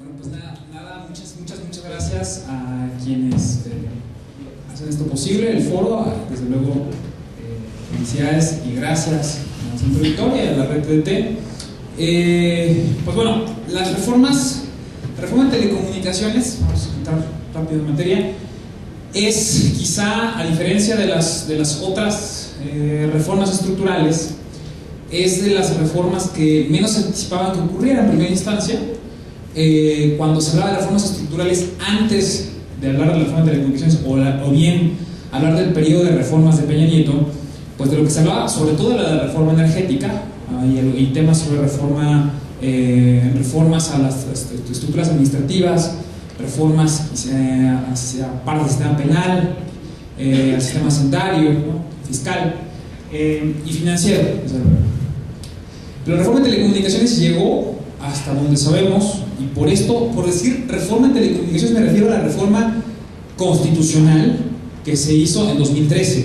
Bueno, pues nada, muchas gracias a quienes hacen esto posible, el foro, desde luego, felicidades y gracias a Centro Victoria y a la red TDT. Pues bueno, la reforma en telecomunicaciones, vamos a entrar rápido en materia, es quizá, a diferencia de las otras reformas estructurales, es de las reformas que menos se anticipaban que ocurrieran en primera instancia. Cuando se hablaba de reformas estructurales antes de hablar de la reforma de telecomunicaciones o bien hablar del periodo de reformas de Peña Nieto, pues de lo que se hablaba sobre todo de la reforma energética y temas sobre reformas a las estructuras administrativas, reformas hacia parte del sistema penal, al sistema hacendario, ¿no? Fiscal y financiero. Pero la reforma de telecomunicaciones llegó hasta donde sabemos, y por esto, por decir reforma en telecomunicaciones, me refiero a la reforma constitucional que se hizo en 2013.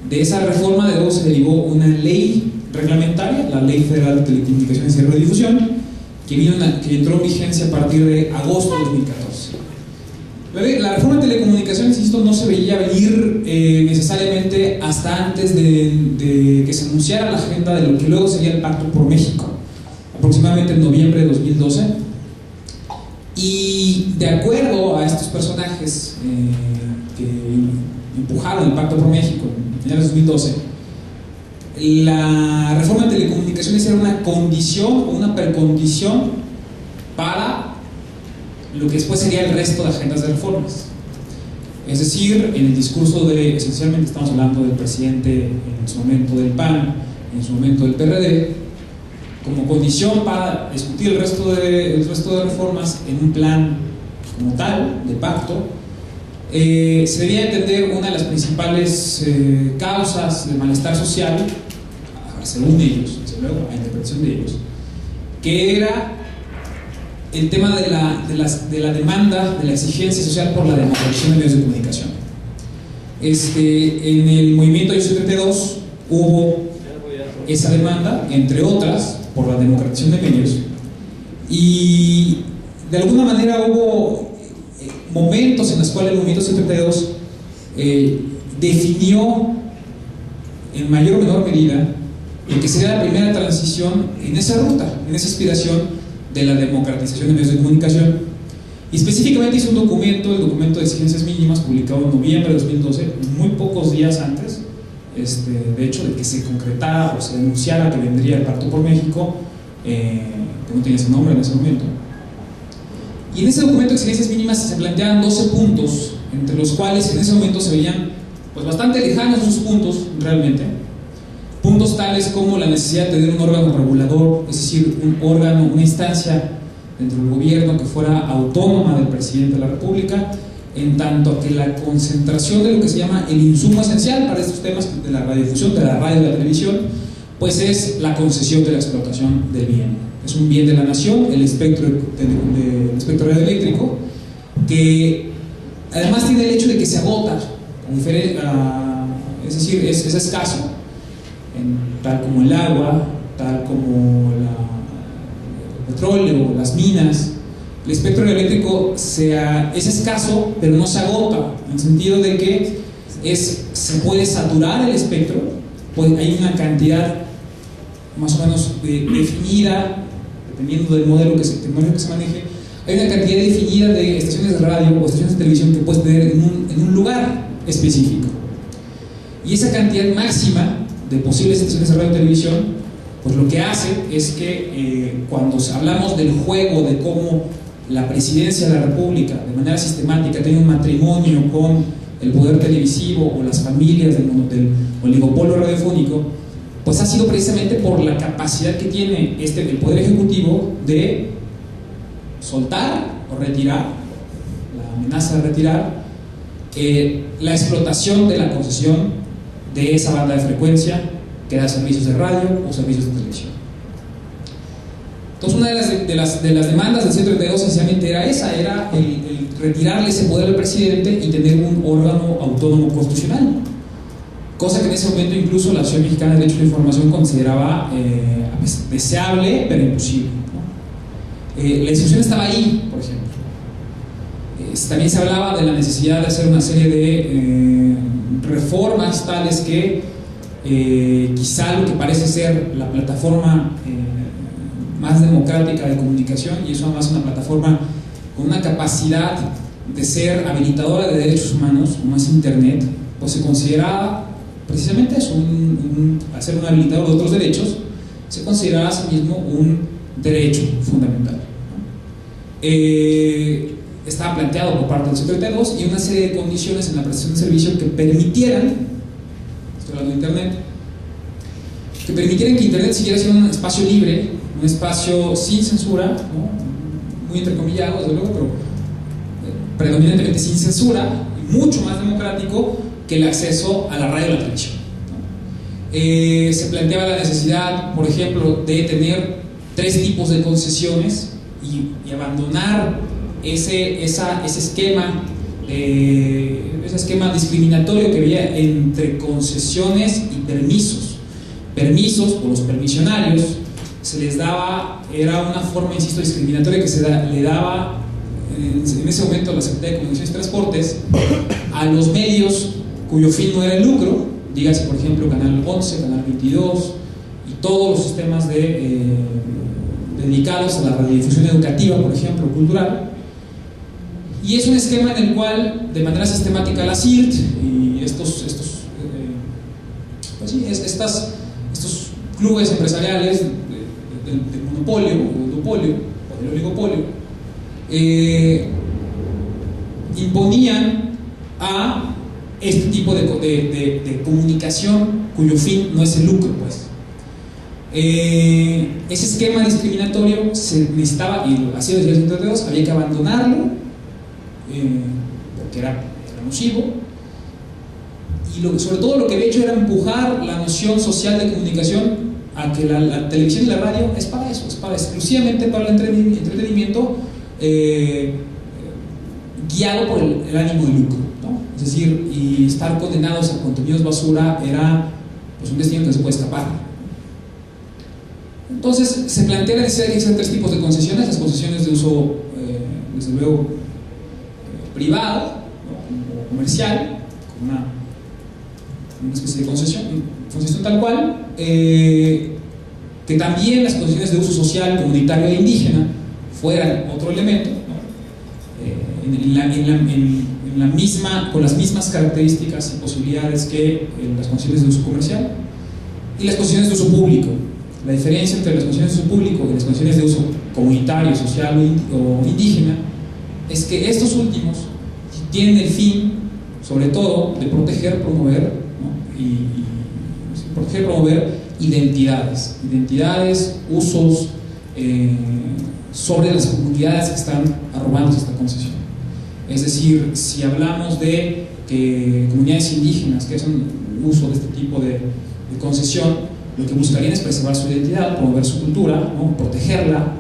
De esa reforma de luego se derivó una ley reglamentaria, la Ley Federal de Telecomunicaciones y Radiodifusión, que entró en vigencia a partir de agosto de 2014. La reforma de telecomunicaciones, insisto, no se veía venir necesariamente hasta antes de que se anunciara la agenda de lo que luego sería el Pacto por México, aproximadamente en noviembre de 2012. Y de acuerdo a estos personajes que empujaron el Pacto por México en finales de 2012, la reforma de telecomunicaciones era una condición o una precondición para lo que después sería el resto de agendas de reformas. Es decir, en el discurso esencialmente estamos hablando del presidente en su momento del PAN, en su momento del PRD, como condición para discutir el resto de reformas en un plan como tal, de pacto, se debía entender una de las principales causas del malestar social, según ellos, desde luego, a interpretación de ellos, que era el tema de la demanda, de la exigencia social por la democratización de medios de comunicación. En el movimiento Yo Soy 32 hubo esa demanda, entre otras, por la democratización de medios, y de alguna manera hubo momentos en los cuales el movimiento 132 definió en mayor o menor medida lo que sería la primera transición en esa ruta, en esa aspiración de la democratización de medios de comunicación, y específicamente hizo un documento, el documento de exigencias mínimas, publicado en noviembre de 2012, muy pocos días antes, de hecho, de que se concretara o se denunciara que vendría el Pacto por México, que no tenía ese nombre en ese momento. Y en ese documento de exigencias mínimas se planteaban 12 puntos, entre los cuales en ese momento se veían pues bastante lejanos esos puntos realmente. Puntos tales como la necesidad de tener un órgano regulador, es decir, un órgano, una instancia dentro del gobierno que fuera autónoma del presidente de la República, en tanto que la concentración de lo que se llama el insumo esencial para estos temas de la radiodifusión, de la radio y de la televisión, pues es la concesión de la explotación del bien. Es un bien de la nación, el espectro radioeléctrico, que además tiene el hecho de que se agota, es decir, es escaso, tal como el agua, tal como el petróleo, las minas. El espectro radioeléctrico es escaso, pero no se agota, en el sentido de que se puede saturar el espectro, pues hay una cantidad más o menos definida, dependiendo del modelo que se maneje, hay una cantidad definida de estaciones de radio o estaciones de televisión que puedes tener en un lugar específico. Y esa cantidad máxima de posibles estaciones de radio y televisión, pues lo que hace es que cuando hablamos del juego de cómo la presidencia de la República de manera sistemática tiene un matrimonio con el poder televisivo o las familias del oligopolio radiofónico, pues ha sido precisamente por la capacidad que tiene el poder ejecutivo de soltar o retirar, la amenaza de retirar la explotación de la concesión de esa banda de frecuencia que da servicios de radio o servicios de televisión. Entonces, una de las demandas del 132 esencialmente era esa, era el retirarle ese poder al presidente y tener un órgano autónomo constitucional, cosa que en ese momento incluso la Asociación Mexicana de Derecho a la Información consideraba deseable pero imposible, ¿no? la discusión estaba ahí, por ejemplo. También se hablaba de la necesidad de hacer una serie de reformas tales que quizá lo que parece ser la plataforma más democrática de comunicación, y eso además una plataforma con una capacidad de ser habilitadora de derechos humanos, como es Internet, pues se consideraba precisamente eso, al ser un habilitador de otros derechos, se consideraba a sí mismo un derecho fundamental, ¿no? Estaba planteado por parte del 52 y una serie de condiciones en la prestación de servicio que permitieran, estoy hablando de Internet, que permitieran que Internet siguiera siendo un espacio libre, un espacio sin censura, ¿no? Muy entrecomillado, desde luego, pero predominantemente sin censura y mucho más democrático que el acceso a la radio y la televisión, ¿no? Se planteaba la necesidad, por ejemplo, de tener 3 tipos de concesiones y abandonar ese esquema discriminatorio que había entre concesiones y permisos. Permisos, o los permisionarios, se les daba, era una forma, insisto, discriminatoria que le daba en ese momento la Secretaría de Comunicaciones y Transportes a los medios cuyo fin no era el lucro, dígase por ejemplo Canal 11, Canal 22 y todos los sistemas dedicados a la radiodifusión educativa, por ejemplo, cultural. Y es un esquema en el cual de manera sistemática la CIRT y estos clubes empresariales del monopolio o del oligopolio imponían a este tipo de comunicación cuyo fin no es el lucro, pues. Ese esquema discriminatorio se necesitaba, y así lo decía el 132, había que abandonarlo porque era nocivo, y sobre todo lo que había hecho era empujar la noción social de comunicación a que la televisión y la radio es para eso, exclusivamente para el entretenimiento guiado por el ánimo de lucro, ¿no? Es decir, y estar condenados a contenidos basura era pues un destino que no se puede escapar. Entonces se plantea la necesidad de que existan 3 tipos de concesiones: las concesiones de uso desde luego privado, ¿no? O comercial, con una especie de concesión tal cual, que también las concesiones de uso social, comunitario e indígena fueran otro elemento, ¿no? Con las mismas características y posibilidades que las concesiones de uso comercial, y las concesiones de uso público. La diferencia entre las concesiones de uso público y las concesiones de uso comunitario, social o indígena es que estos últimos tienen el fin, sobre todo, de proteger, promover, ¿no? Promover identidades, usos sobre las comunidades que están arrobándose esta concesión. Es decir, si hablamos de comunidades indígenas que hacen uso de este tipo de concesión, lo que buscarían es preservar su identidad, promover su cultura, ¿no? Protegerla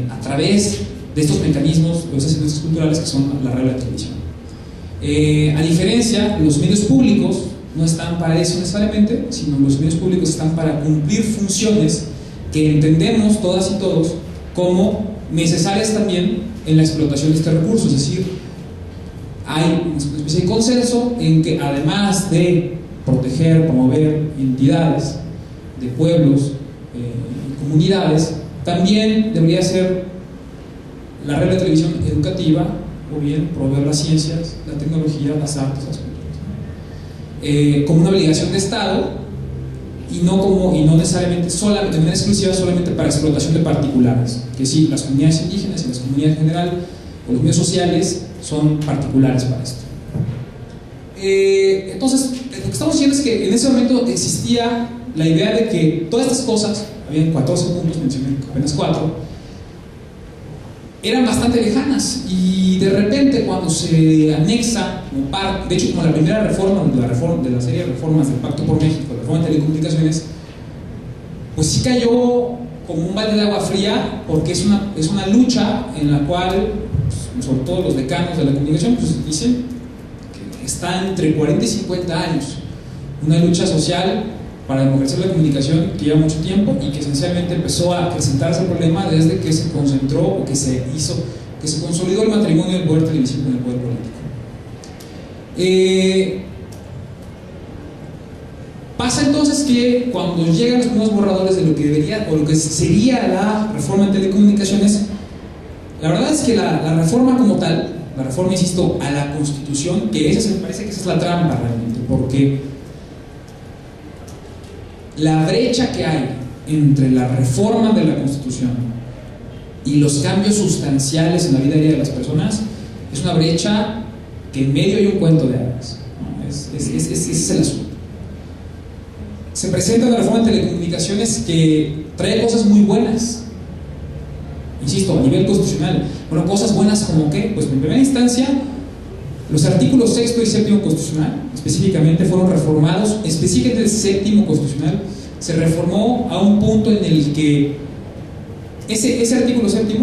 a través de estos mecanismos, de esas industrias culturales que son la radio y la televisión. A diferencia, los medios públicos no están para eso necesariamente, sino los medios públicos están para cumplir funciones que entendemos todas y todos como necesarias también en la explotación de este recurso. Es decir, hay una especie de consenso en que además de proteger, promover entidades de pueblos y comunidades, también debería ser la red de televisión educativa, o bien promover las ciencias, la tecnología, las artes, las culturas, como una obligación de Estado, y no necesariamente, de manera exclusiva, solamente para explotación de particulares, que sí, las comunidades indígenas y las comunidades en general, o los medios sociales, son particulares para esto. Entonces, lo que estamos diciendo es que en ese momento existía la idea de que todas estas cosas, había 14 puntos, mencioné apenas 4, eran bastante lejanas, y de repente cuando se anexa como parte, de hecho como la primera reforma de la serie de reformas del Pacto por México, la reforma de telecomunicaciones, pues sí cayó como un balde de agua fría, porque es una lucha en la cual, pues, sobre todo los decanos de la comunicación, pues dicen que está entre 40 y 50 años, una lucha social para democratizar la comunicación que lleva mucho tiempo y que esencialmente empezó a presentarse el problema desde que se concentró o que se consolidó el matrimonio del poder televisivo con el poder político. Pasa entonces que cuando llegan los primeros borradores de lo que debería o lo que sería la reforma en telecomunicaciones, la verdad es que la reforma como tal, la reforma, insisto, a la Constitución, que esa me parece que esa es la trampa realmente, porque la brecha que hay entre la reforma de la Constitución y los cambios sustanciales en la vida diaria de las personas es una brecha que en medio hay un cuento de hadas, ¿no? Ese es el asunto. Se presenta una reforma de telecomunicaciones que trae cosas muy buenas, insisto, a nivel constitucional. Bueno, cosas buenas como ¿qué? Pues en primera instancia, los artículos 6 y 7 constitucional específicamente fueron reformados, específicamente el 7 constitucional se reformó a un punto en el que ese artículo 7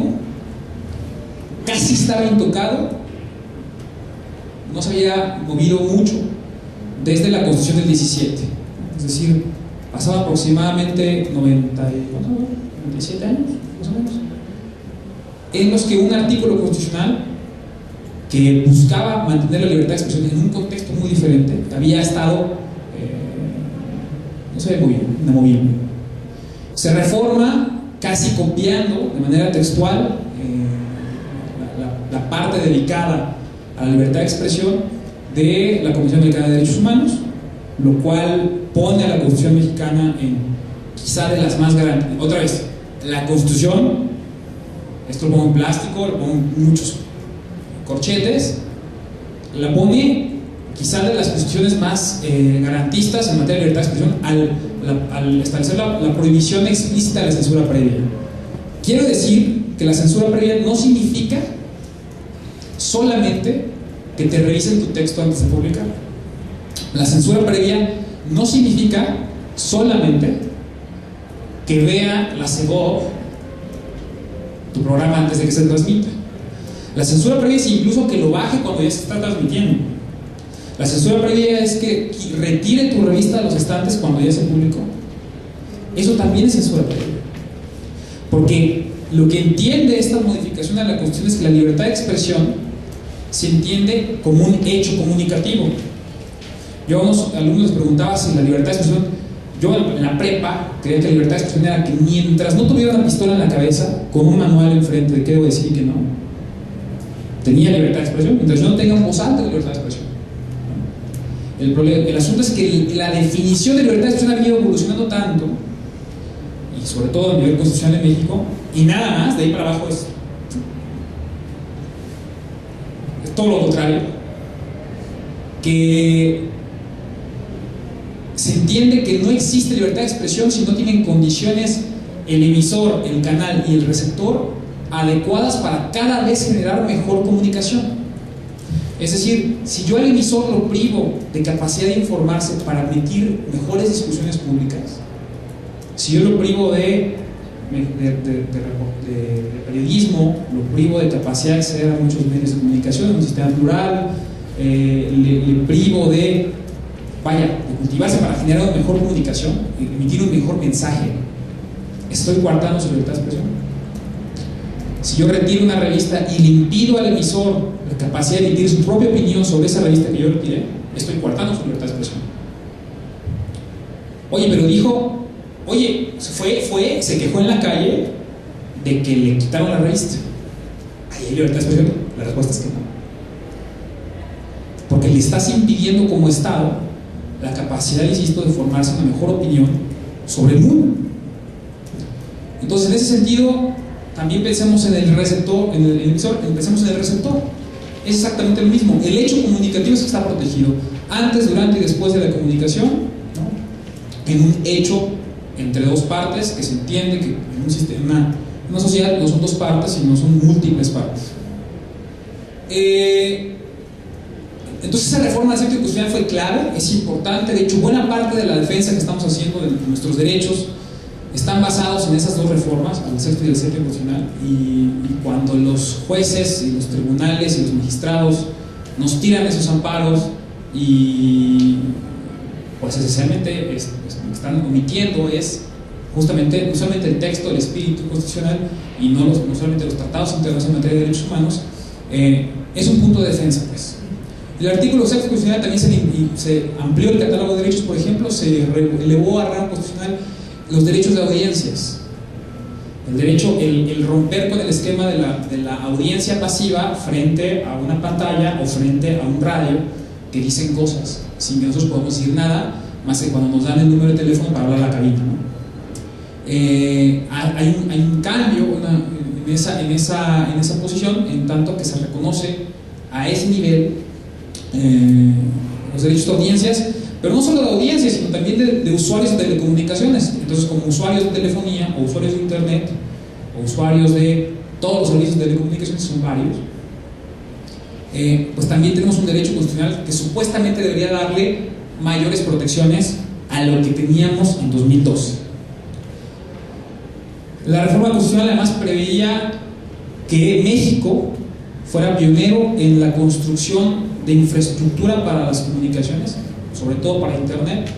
casi estaba intocado, no se había movido mucho desde la Constitución del 17, es decir, pasaba aproximadamente 97 años, más o menos, en los que un artículo constitucional que buscaba mantener la libertad de expresión en un contexto muy diferente había estado no se ve muy bien, inamovible. Se reforma casi copiando de manera textual la parte dedicada a la libertad de expresión de la Comisión Americana de Derechos Humanos, lo cual pone a la Constitución mexicana en quizá de las más grandes. Otra vez, la Constitución, esto lo pongo en plástico, lo pongo en muchos corchetes, la pone quizá de las posiciones más garantistas en materia de libertad de expresión al establecer la prohibición explícita de la censura previa. Quiero decir que la censura previa no significa solamente que te revisen tu texto antes de publicar. La censura previa no significa solamente que vea la CEGOP tu programa antes de que se transmita. La censura previa es incluso que lo baje cuando ya se está transmitiendo. La censura previa es que retire tu revista de los estantes cuando ya se publicó. Eso también es censura previa. Porque lo que entiende esta modificación a la Constitución es que la libertad de expresión se entiende como un hecho comunicativo. Yo a unos alumnos les preguntaba si la libertad de expresión, yo en la prepa creía que la libertad de expresión era que mientras no tuviera una pistola en la cabeza con un manual enfrente de qué debo decir y qué no, tenía libertad de expresión, mientras yo no tenga un voz alta de libertad de expresión. El asunto es que la definición de libertad de expresión ha venido evolucionando tanto, y sobre todo a nivel constitucional en México, y nada más, de ahí para abajo es todo lo contrario, que se entiende que no existe libertad de expresión si no tienen condiciones el emisor, el canal y el receptor adecuadas para cada vez generar mejor comunicación. Es decir, si yo al emisor lo privo de capacidad de informarse para emitir mejores discusiones públicas, si yo lo privo de periodismo, lo privo de capacidad de acceder a muchos medios de comunicación, en un sistema plural, le privo de cultivarse para generar una mejor comunicación, emitir un mejor mensaje, estoy coartando su libertad de expresión. Si yo retiro una revista y le impido al emisor la capacidad de emitir su propia opinión sobre esa revista que yo retiré, estoy coartando su libertad de expresión. Oye, pero dijo, se quejó en la calle de que le quitaron la revista. ¿Ahí hay libertad de expresión? La respuesta es que no. Porque le estás impidiendo como Estado la capacidad, insisto, de formarse una mejor opinión sobre el mundo. Entonces, en ese sentido, también pensemos en el receptor, en el emisor, pensemos en el receptor. Es exactamente lo mismo. El hecho comunicativo es que está protegido antes, durante y después de la comunicación, ¿no? En un hecho entre dos partes que se entiende que en un sistema, en una sociedad no son dos partes, sino son múltiples partes. Entonces esa reforma del sector constitucional fue clave, es importante. De hecho, buena parte de la defensa que estamos haciendo de nuestros derechos están basados en esas dos reformas, el sexto y el séptimo constitucional, y cuando los jueces y los tribunales y los magistrados nos tiran esos amparos y pues esencialmente lo que están omitiendo es justamente, no solamente el texto, el espíritu constitucional y no solamente los tratados internacionales en materia de derechos humanos, es un punto de defensa, pues. El artículo 6 constitucional también se amplió el catálogo de derechos, por ejemplo, se elevó a rango constitucional los derechos de audiencias. El derecho, el romper con el esquema de la audiencia pasiva frente a una pantalla o frente a un radio que dicen cosas sin que nosotros podamos decir nada, más que cuando nos dan el número de teléfono para hablar a la cabina, ¿no? Hay un cambio en esa posición, en tanto que se reconoce a ese nivel los derechos de audiencias, pero no solo de audiencias, sino también de usuarios de telecomunicaciones. Entonces, como usuarios de telefonía, o usuarios de internet, o usuarios de todos los servicios de telecomunicaciones, son varios, pues también tenemos un derecho constitucional que supuestamente debería darle mayores protecciones a lo que teníamos en 2012. La reforma constitucional además preveía que México fuera pionero en la construcción de infraestructura para las comunicaciones, sobre todo para internet,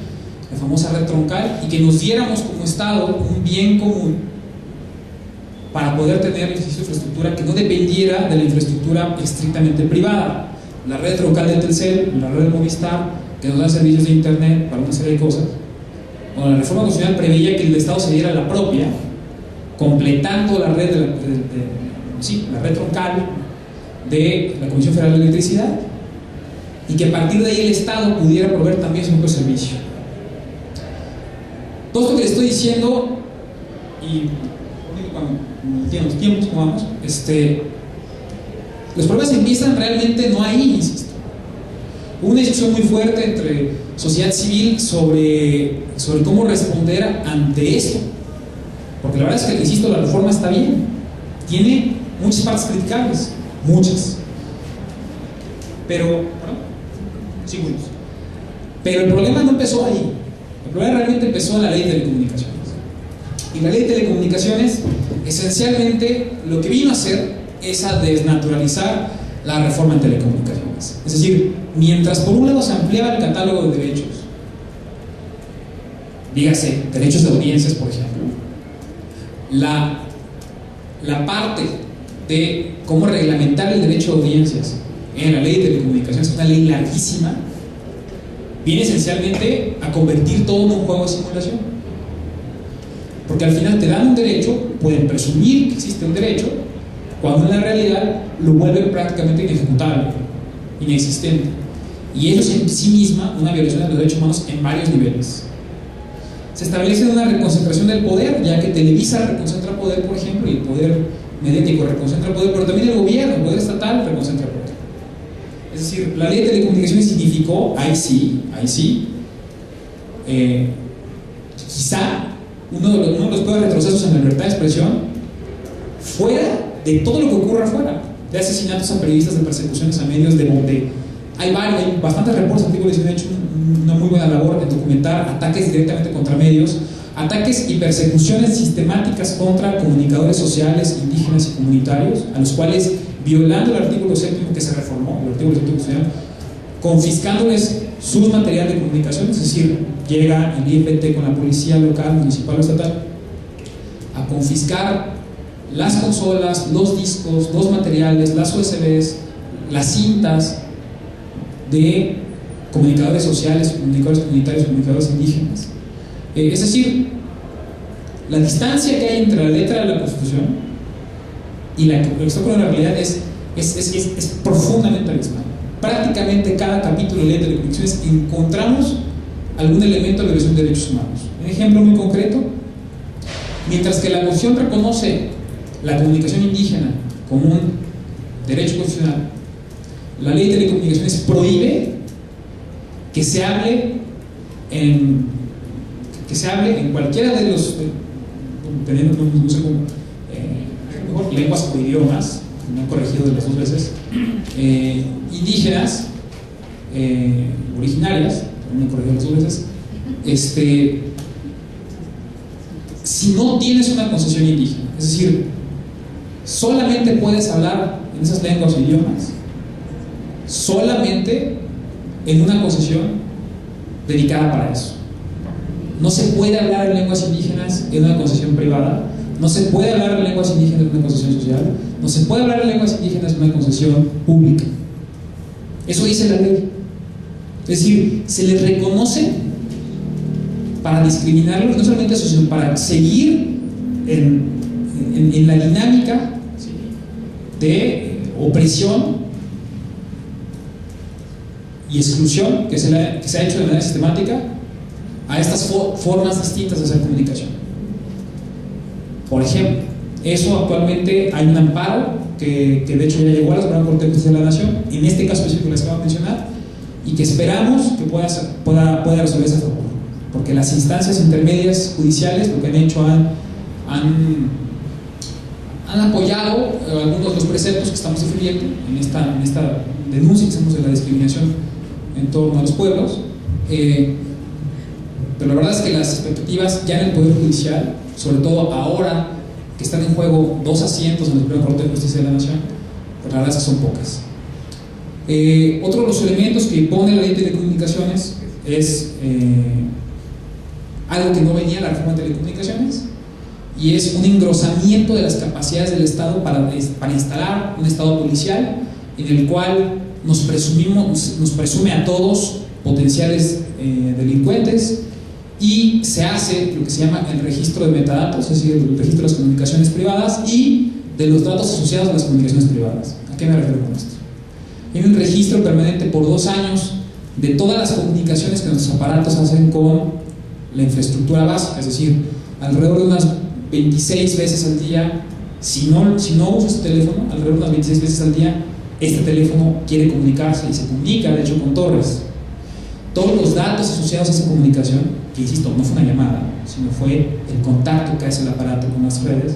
la famosa red troncal, y que nos diéramos como Estado un bien común para poder tener esa infraestructura que no dependiera de la infraestructura estrictamente privada. La red troncal de Telcel, la red de Movistar, que nos da servicios de internet para una serie de cosas. Bueno, la reforma constitucional preveía que el Estado se diera la propia, completando la red la red troncal de la Comisión Federal de Electricidad, y que a partir de ahí el Estado pudiera proveer también su propio servicio. Todo esto que les estoy diciendo, y cuando tienen los tiempos, como vamos, los problemas empiezan realmente no ahí, insisto. Hubo una discusión muy fuerte entre sociedad civil sobre cómo responder ante esto. Porque la verdad es que, insisto, la reforma está bien, tiene muchas partes criticables, muchas, pero el problema no empezó ahí. El problema realmente empezó en la ley de telecomunicaciones. Y la ley de telecomunicaciones esencialmente lo que vino a hacer es a desnaturalizar la reforma en telecomunicaciones. Es decir, mientras por un lado se ampliaba el catálogo de derechos, dígase derechos de audiencias, por ejemplo, la parte de cómo reglamentar el derecho de audiencias en la ley de telecomunicaciones, es una ley larguísima, viene esencialmente a convertir todo en un juego de simulación. Porque al final te dan un derecho, pueden presumir que existe un derecho, cuando en la realidad lo vuelven prácticamente inejecutable, inexistente. Y eso es en sí misma una violación de los derechos humanos en varios niveles. Se establece una reconcentración del poder, ya que Televisa reconcentra poder, por ejemplo, y el poder mediático reconcentra poder, pero también el gobierno, el poder estatal reconcentra poder. Es decir, la ley de telecomunicaciones significó, ahí sí, quizá uno de los peores retrocesos en la libertad de expresión, fuera de todo lo que ocurra afuera, de asesinatos a periodistas, de persecuciones a medios, hay bastantes reportes, artículos, han hecho una muy buena labor en documentar ataques directamente contra medios, ataques y persecuciones sistemáticas contra comunicadores sociales, indígenas y comunitarios, a los cuales, violando el artículo 7 que se reformó, el artículo 7 constitucional, confiscándoles sus materiales de comunicación, es decir, llega el IFT con la policía local, municipal o estatal a confiscar las consolas, los discos, los materiales, las USBs, las cintas de comunicadores sociales, comunicadores comunitarios, comunicadores indígenas. Es decir, la distancia que hay entre la letra de la Constitución y lo que está con la realidad es profundamente abismal. Prácticamente cada capítulo de ley de telecomunicaciones encontramos algún elemento de violación de derechos humanos. Un ejemplo muy concreto: mientras que la Constitución reconoce la comunicación indígena como un derecho constitucional, la ley de telecomunicaciones prohíbe que se hable en cualquiera de los, no sé cómo, mejor, lenguas o idiomas, no he corregido de las dos veces, indígenas, originarias, no he corregido las dos veces, si no tienes una concesión indígena, es decir, solamente puedes hablar en esas lenguas o idiomas solamente en una concesión dedicada para eso. No se puede hablar en lenguas indígenas en una concesión privada, no se puede hablar en lenguas indígenas en una concesión social, no se puede hablar en lenguas indígenas en una concesión pública. Eso dice la ley. Es decir, se les reconoce para discriminarlos, no solamente eso, sino para seguir en la dinámica, ¿sí?, de opresión y exclusión que se ha hecho de manera sistemática a estas formas distintas de hacer comunicación. Por ejemplo, eso actualmente hay un amparo que de hecho ya llegó a la Suprema Corte de Justicia de la Nación, en este caso específico que les acabo de mencionar, y que esperamos que pueda resolver ese favor, porque las instancias intermedias judiciales lo que han hecho han apoyado algunos de los preceptos que estamos defendiendo en esta denuncia que hacemos de la discriminación en torno a los pueblos, pero la verdad es que las expectativas ya en el Poder Judicial, sobre todo ahora que están en juego 2 asientos en la Suprema Corte de Justicia de la Nación, pues la verdad es que son pocas. Otro de los elementos que pone la ley de telecomunicaciones es algo que no venía en la reforma de telecomunicaciones, y es un engrosamiento de las capacidades del Estado para instalar un Estado policial en el cual nos presume a todos potenciales delincuentes, y se hace lo que se llama el registro de metadatos, es decir, el registro de las comunicaciones privadas y de los datos asociados a las comunicaciones privadas. ¿A qué me refiero con esto? Hay un registro permanente por 2 años de todas las comunicaciones que nuestros aparatos hacen con la infraestructura básica, es decir, alrededor de unas 26 veces al día, si no usas tu teléfono, alrededor de unas 26 veces al día, este teléfono quiere comunicarse y se comunica, de hecho, con torres. Todos los datos asociados a esa comunicación, que insisto, no fue una llamada, sino fue el contacto que hace el aparato con las redes,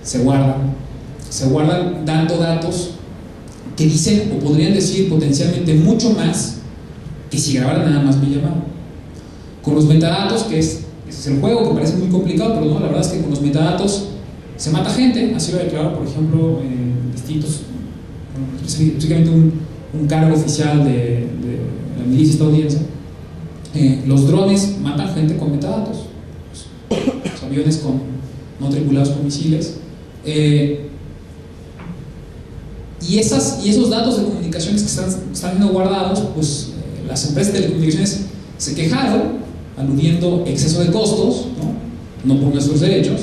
se guardan dando datos que dicen o podrían decir potencialmente mucho más que si grabaran nada más mi llamada. Con los metadatos, ese es el juego, que parece muy complicado, pero no, la verdad es que con los metadatos se mata gente, así lo ha declarado, por ejemplo, distintos, específicamente un cargo oficial de la milicia estadounidense. Los drones matan gente con metadatos, los aviones no tripulados con misiles, y esos datos de comunicaciones que están siendo guardados, pues las empresas de telecomunicaciones se quejaron, aludiendo exceso de costos, no por nuestros derechos,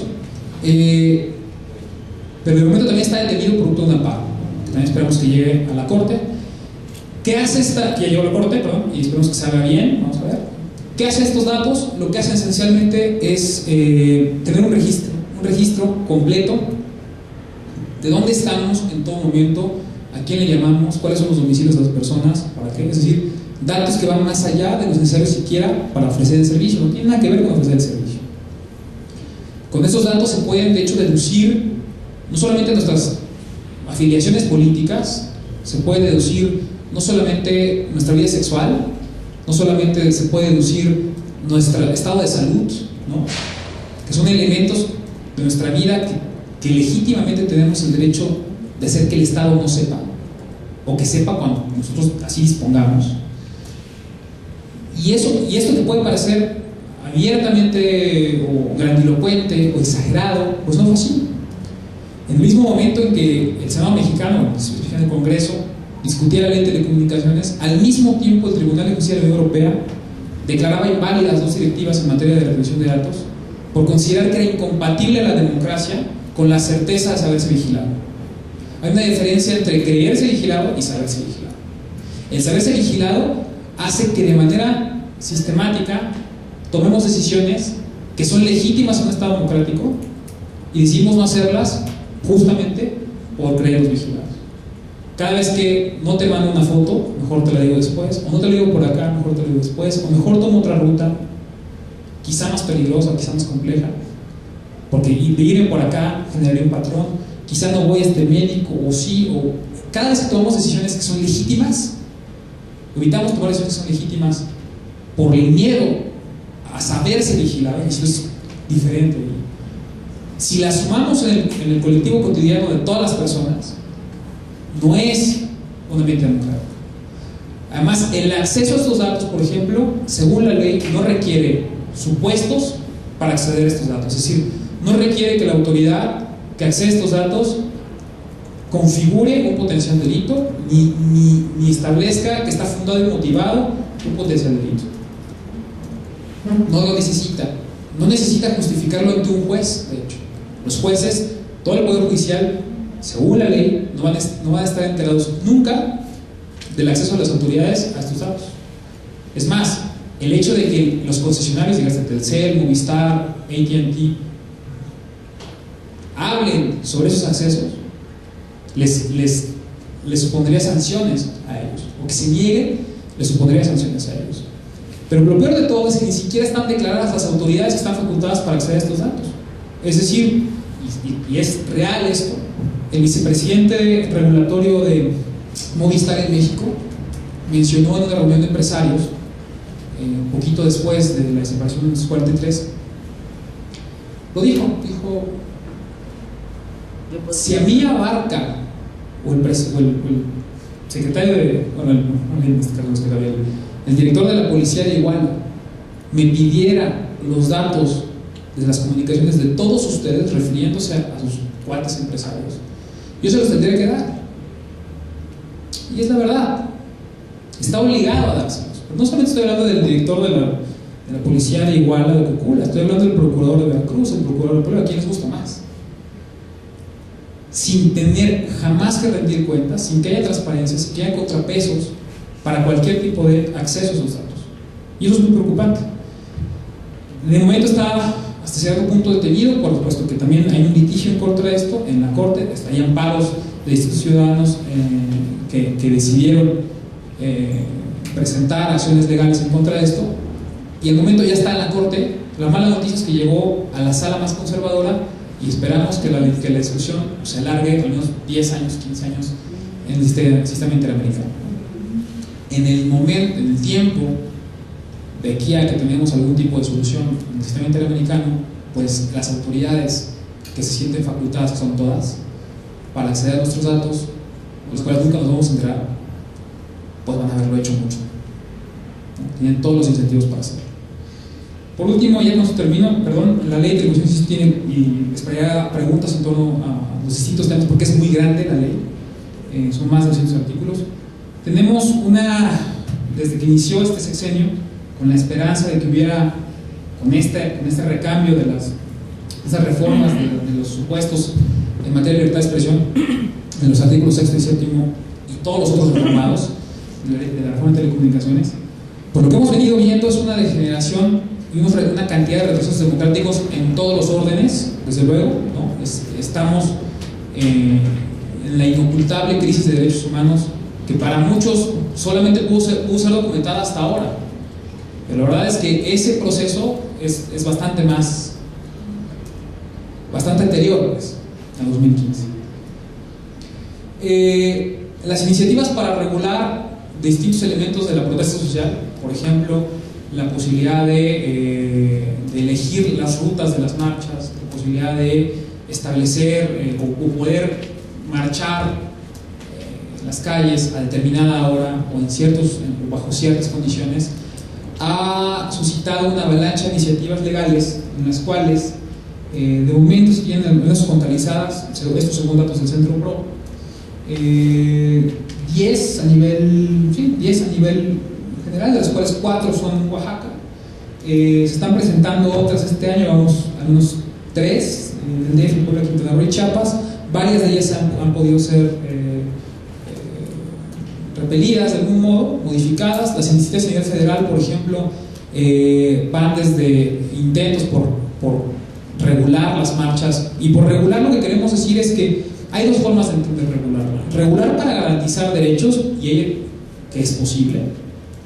pero de momento también está detenido producto de un amparo, que también esperamos que llegue a la Corte. ¿Qué hace que ya llegó a la Corte, y esperemos que se haga bien? Vamos a ver. ¿Qué hace estos datos? Lo que hacen esencialmente es tener un registro completo de dónde estamos en todo momento, a quién le llamamos, cuáles son los domicilios de las personas, para qué, es decir, datos que van más allá de lo necesario siquiera para ofrecer el servicio, no tiene nada que ver con ofrecer el servicio. Con estos datos se pueden de hecho deducir no solamente nuestras afiliaciones políticas, se puede deducir no solamente nuestra vida sexual, no solamente se puede deducir nuestro estado de salud, que son elementos de nuestra vida que legítimamente tenemos el derecho de hacer que el Estado no sepa, o que sepa cuando nosotros así dispongamos. Y esto que puede parecer abiertamente o grandilocuente o exagerado, pues no fue así. En el mismo momento en que el Senado mexicano, en el Congreso, discutía la ley de telecomunicaciones, al mismo tiempo el Tribunal de Justicia de la Unión Europea declaraba inválidas 2 directivas en materia de retención de datos por considerar que era incompatible la democracia con la certeza de saberse vigilado. Hay una diferencia entre creerse vigilado y saberse vigilado. El saberse vigilado hace que de manera sistemática tomemos decisiones que son legítimas en un Estado democrático y decidimos no hacerlas justamente por creernos vigilados. Cada vez que no te mando una foto, mejor te la digo después, o no te lo digo por acá, mejor te lo digo después, o mejor tomo otra ruta, quizá más peligrosa, quizá más compleja, porque de irme por acá generaría un patrón, quizá no voy a este médico, o sí, o cada vez que tomamos decisiones que son legítimas, evitamos tomar decisiones que son legítimas por el miedo a saberse vigilado, y eso es diferente. Si la sumamos en el colectivo cotidiano de todas las personas, no es un ambiente democrático. Además, el acceso a estos datos, por ejemplo, según la ley, no requiere supuestos para acceder a estos datos. Es decir, no requiere que la autoridad que accede a estos datos configure un potencial delito, ni establezca que está fundado y motivado un potencial delito. No lo necesita. No necesita justificarlo ante un juez, de hecho. Los jueces, todo el Poder Judicial, según la ley, no van a estar enterados nunca del acceso de las autoridades a estos datos. Es más, el hecho de que los concesionarios, dígase Telcel, Movistar, AT&T, hablen sobre esos accesos, les supondría sanciones a ellos, o que se nieguen, les supondría sanciones a ellos. Pero lo peor de todo es que ni siquiera están declaradas las autoridades que están facultadas para acceder a estos datos. Es decir, y es real esto, el vicepresidente regulatorio de Movistar en México mencionó en una reunión de empresarios, un poquito después de la separación de los 43, lo dijo, si a mí Abarca o el secretario de, bueno, en este caso no es el director de la policía de Iguala me pidiera los datos de las comunicaciones de todos ustedes, refiriéndose a sus cuates empresarios, yo se los tendría que dar. Y es la verdad, está obligado a dárselos. Pero no solamente estoy hablando del director de la policía de Iguala, de Cocula, estoy hablando del procurador de Veracruz, el procurador de Puebla, ¿a quién les gusta más? Sin tener jamás que rendir cuentas, sin que haya transparencia, sin que haya contrapesos para cualquier tipo de acceso a esos datos. Y eso es muy preocupante. De momento está hasta cierto punto detenido, por supuesto que también hay un litigio en contra de esto, en la Corte, hay amparos de distintos ciudadanos que decidieron presentar acciones legales en contra de esto, y el momento ya está en la Corte. La mala noticia es que llegó a la sala más conservadora y esperamos que la discusión se alargue al menos 10 años, 15 años en el sistema interamericano. En el tiempo de aquí a que tenemos algún tipo de solución en el sistema interamericano, pues las autoridades que se sienten facultadas, que son todas, para acceder a nuestros datos, los cuales nunca nos vamos a enterar, pues van a haberlo hecho mucho, ¿no? Tienen todos los incentivos para hacerlo. Por último, ya nos termino, perdón, la ley de atribuciones tiene, y esperaría preguntas en torno a los distintos temas, porque es muy grande la ley, son más de 200 artículos. Tenemos desde que inició este sexenio, con la esperanza de que hubiera, con este recambio de esas reformas de los supuestos en materia de libertad de expresión, en los artículos 6 y 7 y todos los otros reformados de la reforma de telecomunicaciones, pues lo que hemos venido viendo es una degeneración y una cantidad de retrocesos democráticos en todos los órdenes, desde luego, ¿no? Estamos en la inocultable crisis de derechos humanos, que para muchos solamente pudo ser documentada hasta ahora, pero la verdad es que ese proceso es bastante anterior, pues, a 2015. Las iniciativas para regular distintos elementos de la protesta social, por ejemplo, la posibilidad de elegir las rutas de las marchas, la posibilidad de establecer o poder marchar en las calles a determinada hora o bajo ciertas condiciones, ha suscitado una avalancha de iniciativas legales en las cuales de momento se tienen al menos contabilizadas, estos según datos del Centro PRO, 10 a nivel general, de las cuales 4 son en Oaxaca. Se están presentando otras este año, vamos a unos 3 en el DF, Puebla, Quintana Roo y Chiapas. Varias de ellas han podido ser repelidas de algún modo, modificadas. Las iniciativas a nivel federal, por ejemplo, van desde intentos por regular las marchas, y por regular lo que queremos decir es que hay dos formas de regularla: regular para garantizar derechos, que es posible,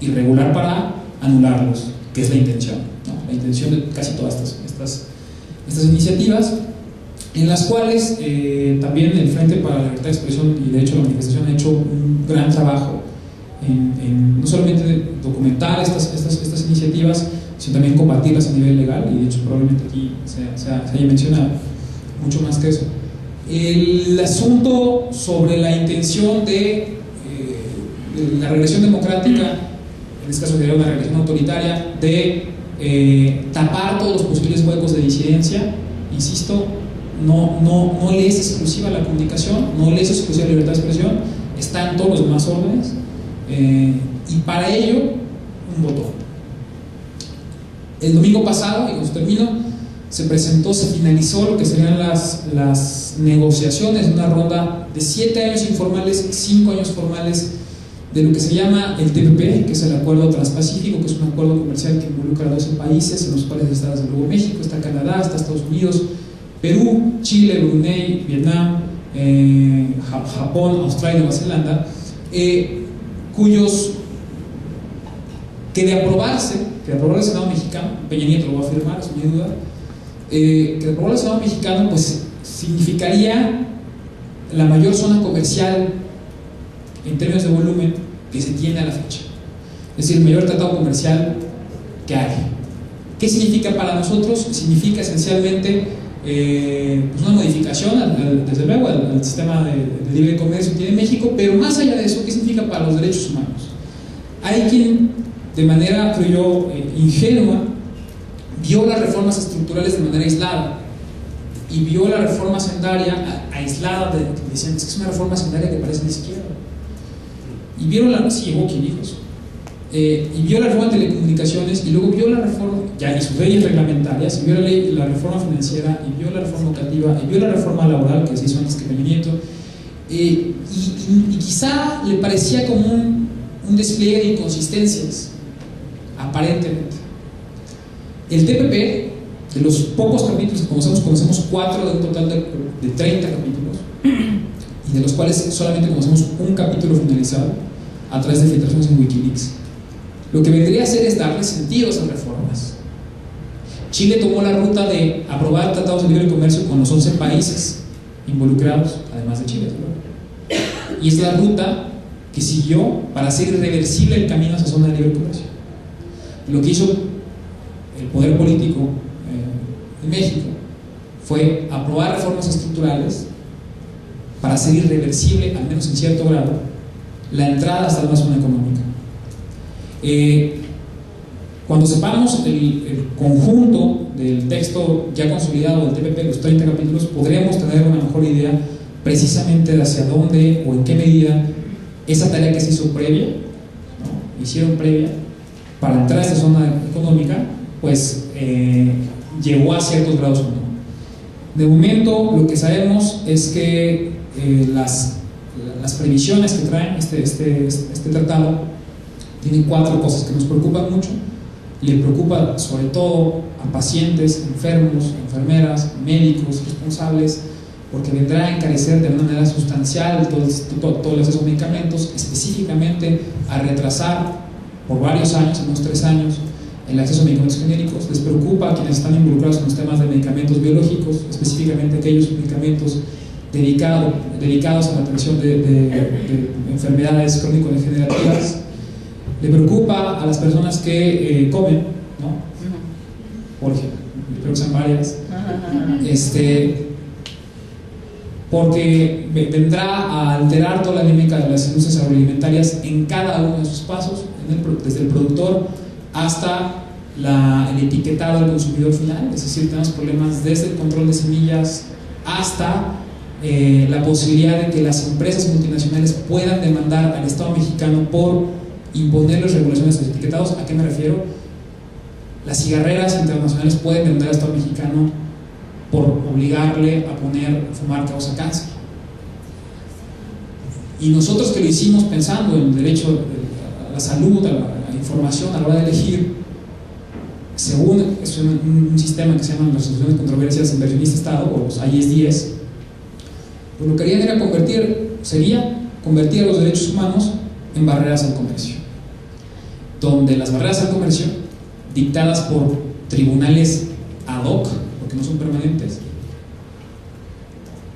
y regular para anularlos, que es la intención, ¿no? La intención de casi todas estas iniciativas, en las cuales también el Frente para la Libertad de Expresión y de hecho la manifestación ha hecho un gran trabajo en no solamente documentar estas iniciativas, sino también combatirlas a nivel legal, y de hecho probablemente aquí se haya mencionado mucho más que eso. El asunto sobre la intención de la regresión democrática, en este caso sería una regresión autoritaria, de tapar todos los posibles huecos de disidencia. Insisto, no le es exclusiva la comunicación, no le es exclusiva la libertad de expresión, está en todos los demás órdenes, y para ello un botón. El domingo pasado, y cuando termino, se finalizó lo que serían las negociaciones de una ronda de 7 años informales, 5 años formales, de lo que se llama el TPP, que es el Acuerdo Transpacífico, que es un acuerdo comercial que involucra a 12 países, en los cuales está desde luego México, está Canadá, está Estados Unidos, Perú, Chile, Brunei, Vietnam, Japón, Australia y Nueva Zelanda, que de aprobarse el Senado mexicano, Peña Nieto lo va a firmar, es mi duda, que de aprobar el Senado mexicano, pues significaría la mayor zona comercial en términos de volumen que se tiene a la fecha, es decir, el mayor tratado comercial que hay. ¿Qué significa para nosotros? Significa esencialmente pues una modificación, desde luego, al sistema de libre comercio que tiene México, pero más allá de eso, ¿qué significa para los derechos humanos? Hay quien, de manera, creo yo, ingenua, vio las reformas estructurales de manera aislada y vio la reforma hacendaria aislada, decían, es que es una reforma hacendaria que parece de izquierda, y vieron hubo quien dijo eso, y vio la reforma de telecomunicaciones, y luego vio la reforma, ya y sus leyes reglamentarias, y vio la reforma financiera, y vio la reforma educativa, y vio la reforma laboral que se hizo antes que Peña Nieto, y quizá le parecía como un despliegue de inconsistencias, aparentemente. El TPP, de los pocos capítulos que conocemos 4 de un total de 30 capítulos, y de los cuales solamente conocemos un capítulo finalizado a través de filtraciones en Wikileaks. Lo que vendría a hacer es darle sentido a esas reformas. Chile tomó la ruta de aprobar tratados de libre comercio con los 11 países involucrados, además de Chile, ¿no? Y es la ruta que siguió para hacer irreversible el camino a esa zona de libre comercio. Lo que hizo el poder político en México fue aprobar reformas estructurales para hacer irreversible, al menos en cierto grado, la entrada hasta una zona económica. Cuando sepamos el conjunto del texto ya consolidado del TPP, los 30 capítulos, podremos tener una mejor idea precisamente de hacia dónde o en qué medida esa tarea que se hizo previa, ¿no? Hicieron previa para entrar a esta zona económica, pues llegó a ciertos grados o no. De momento, lo que sabemos es que las previsiones que traen este tratado tienen 4 cosas que nos preocupan mucho. Le preocupa sobre todo a pacientes, enfermos, enfermeras, médicos, responsables, porque vendrá a encarecer de una manera sustancial todo el acceso a medicamentos, específicamente a retrasar por varios años, unos 3 años, el acceso a medicamentos genéricos. Les preocupa a quienes están involucrados en los temas de medicamentos biológicos, específicamente aquellos medicamentos dedicados a la atención de enfermedades crónico-degenerativas. Le preocupa a las personas que comen, ¿no? Por ejemplo, creo que son varias, porque vendrá a alterar toda la dinámica de las industrias agroalimentarias en cada uno de sus pasos, desde el productor hasta el etiquetado del consumidor final. Es decir, tenemos problemas desde el control de semillas hasta la posibilidad de que las empresas multinacionales puedan demandar al Estado mexicano por imponerles regulaciones a los etiquetados. ¿A qué me refiero? Las cigarreras internacionales pueden demandar al Estado mexicano por obligarle a fumar causa cáncer. Y nosotros que lo hicimos pensando en el derecho a la salud, a la información a la hora de elegir, según es un sistema que se llama las resoluciones de controversias inversionista-Estado, o los ISDS, pues lo que harían era convertir a los derechos humanos en barreras al comercio, donde las barreras al comercio, dictadas por tribunales ad hoc, porque no son permanentes,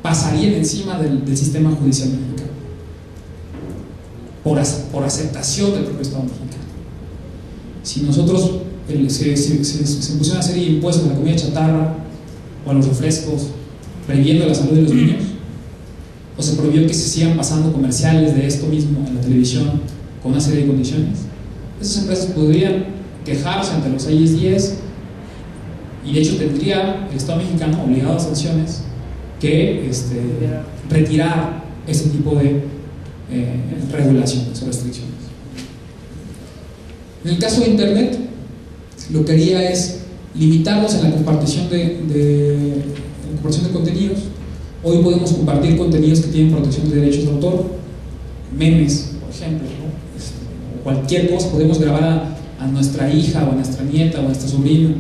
pasarían encima del sistema judicial mexicano por aceptación del propio Estado mexicano. Si nosotros se pusieron a hacer impuestos a la comida chatarra o a los refrescos, previendo la salud de los niños, o se prohibió que se sigan pasando comerciales de esto mismo en la televisión, con una serie de condiciones. Esas empresas podrían quejarse ante los ISDS y de hecho tendría el Estado mexicano obligado a sanciones que retirar ese tipo de regulaciones o restricciones. En el caso de Internet, lo que haría es limitarnos en la compartición de contenidos. Hoy podemos compartir contenidos que tienen protección de derechos de autor, memes, por ejemplo, ¿no? Cualquier cosa. Podemos grabar a nuestra hija o a nuestra nieta o a nuestra sobrina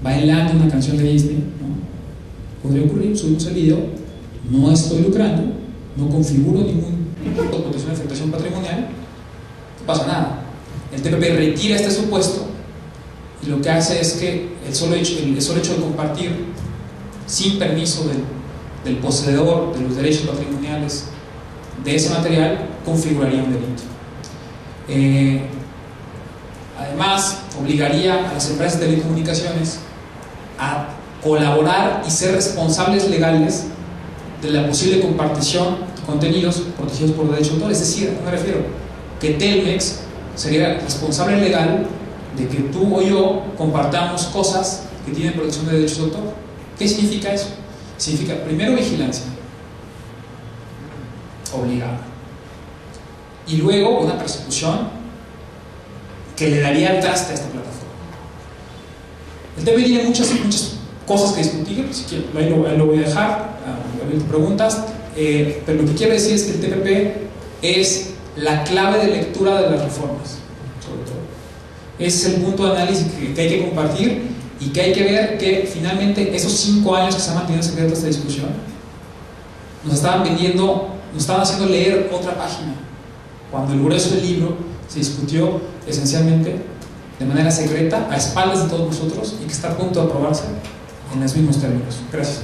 bailando una canción de Disney, ¿no? Podría ocurrir, subimos el video, no estoy lucrando, no configuro ningún tipo de protección de afectación patrimonial, no pasa nada. El TPP retira este supuesto y lo que hace es que el solo hecho de compartir sin permiso del poseedor de los derechos patrimoniales de ese material configuraría un delito. Además, obligaría a las empresas de telecomunicaciones a colaborar y ser responsables legales de la posible compartición de contenidos protegidos por derecho de autor. Es decir, ¿a qué me refiero? Que Telmex sería responsable legal de que tú o yo compartamos cosas que tienen protección de derechos de autor. ¿Qué significa eso? Significa, primero, vigilancia obligada, y luego una persecución que le daría el traste a esta plataforma. El TPP tiene muchas cosas que discutir, si quiero, ahí lo voy a dejar, a ver preguntas, pero lo que quiero decir es que el TPP es la clave de lectura de las reformas, sobre todo. Ese es el punto de análisis que hay que compartir y que hay que ver que finalmente esos 5 años que se han mantenido secreta esta discusión nos estaban haciendo leer otra página, cuando el grueso del libro se discutió esencialmente de manera secreta, a espaldas de todos nosotros, y que está a punto de aprobarse en los mismos términos. Gracias.